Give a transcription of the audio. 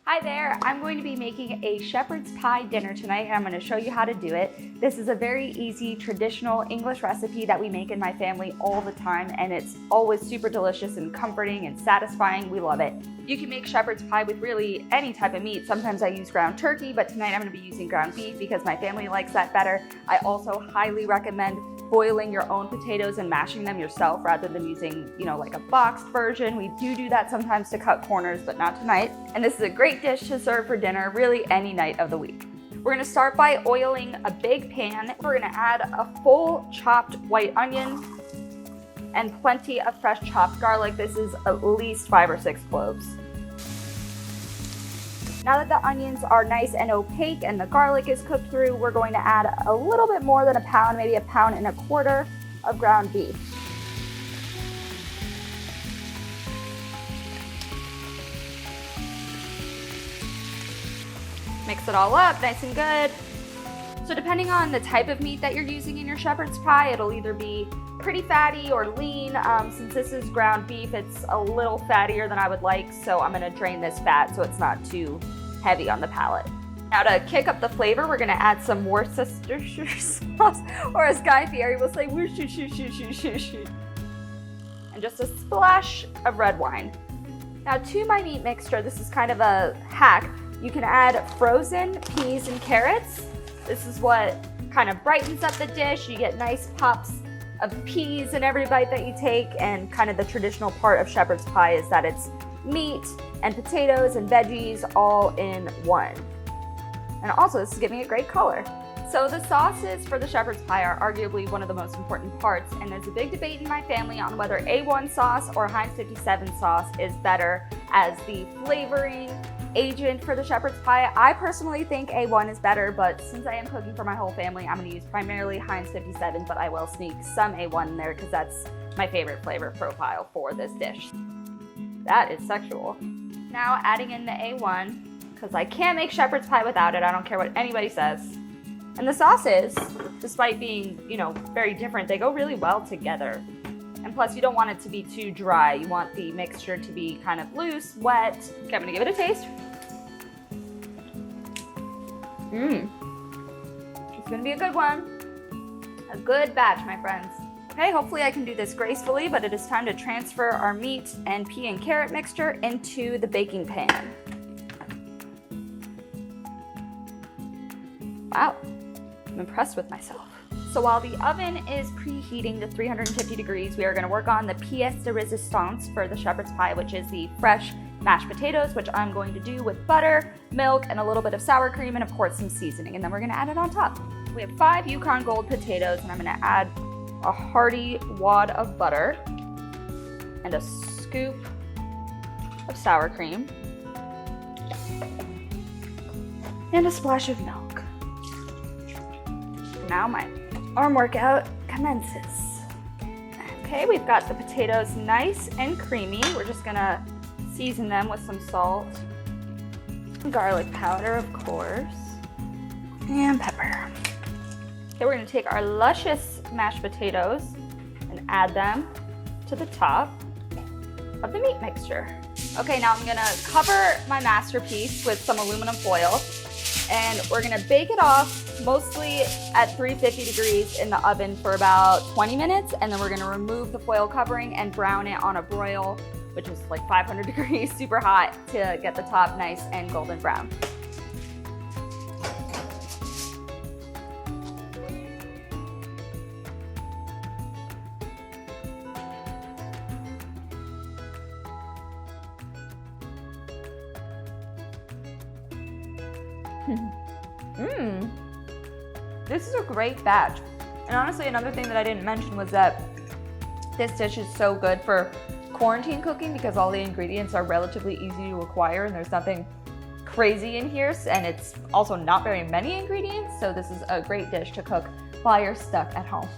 Hi there, I'm going to be making a shepherd's pie dinner tonight and I'm going to show you how to do it. This is a very easy traditional English recipe that we make in my family all the time and it's always super delicious and comforting and satisfying. We love it. You can make shepherd's pie with really any type of meat. Sometimes I use ground turkey, but tonight I'm going to be using ground beef because my family likes that better. I also highly recommend boiling your own potatoes and mashing them yourself rather than using, like a boxed version. We do that sometimes to cut corners, but not tonight. And this is a great dish to serve for dinner really any night of the week. We're gonna start by oiling a big pan. We're gonna add a full chopped white onion and plenty of fresh chopped garlic. This is at least 5 or 6 cloves. Now that the onions are nice and opaque and the garlic is cooked through, we're going to add a little bit more than a pound, maybe 1.25 pounds of ground beef. Mix it all up nice and good. So depending on the type of meat that you're using in your shepherd's pie, it'll either be pretty fatty or lean. Since this is ground beef, it's a little fattier than I would like, so I'm gonna drain this fat so it's not too heavy on the palate. Now to kick up the flavor, we're gonna add some Worcestershire sauce, or as Guy Fieri will say, Worcestershire, and just a splash of red wine. Now to my meat mixture, this is kind of a hack. You can add frozen peas and carrots. This is what kind of brightens up the dish. You get nice pops of peas in every bite that you take, and kind of the traditional part of shepherd's pie is that it's meat and potatoes and veggies all in one. And also this is giving it great color. So the sauces for the shepherd's pie are arguably one of the most important parts, and there's a big debate in my family on whether A1 sauce or Heinz 57 sauce is better as the flavoring agent for the shepherd's pie. I personally think A1 is better, but since I am cooking for my whole family, I'm going to use primarily Heinz 57, but I will sneak some A1 in there because that's my favorite flavor profile for this dish. That is sexual. Now adding in the A1, because I can't make shepherd's pie without it. I don't care what anybody says. And the sauces, despite being, very different, they go really well together. And plus, you don't want it to be too dry. You want the mixture to be kind of loose, wet. Okay, I'm gonna give it a taste. It's gonna be a good one. A good batch, my friends. Okay, hopefully I can do this gracefully, but it is time to transfer our meat and pea and carrot mixture into the baking pan. Wow, I'm impressed with myself. So while the oven is preheating to 350 degrees, we are gonna work on the pièce de résistance for the shepherd's pie, which is the fresh mashed potatoes, which I'm going to do with butter, milk, and a little bit of sour cream, and of course some seasoning, and then we're gonna add it on top. We have 5 Yukon Gold potatoes, and I'm gonna add a hearty wad of butter and a scoop of sour cream and a splash of milk. Now my arm workout commences. Okay, we've got the potatoes nice and creamy. We're just gonna season them with some salt, garlic powder, of course, and pepper. Okay, we're gonna take our luscious mashed potatoes and add them to the top of the meat mixture. Okay, now I'm gonna cover my masterpiece with some aluminum foil, and we're gonna bake it off mostly at 350 degrees in the oven for about 20 minutes, and then we're gonna remove the foil covering and brown it on a broil, which is like 500 degrees, super hot, to get the top nice and golden brown. This is a great batch. And honestly, another thing that I didn't mention was that this dish is so good for quarantine cooking because all the ingredients are relatively easy to acquire and there's nothing crazy in here, and it's also not very many ingredients, so this is a great dish to cook while you're stuck at home.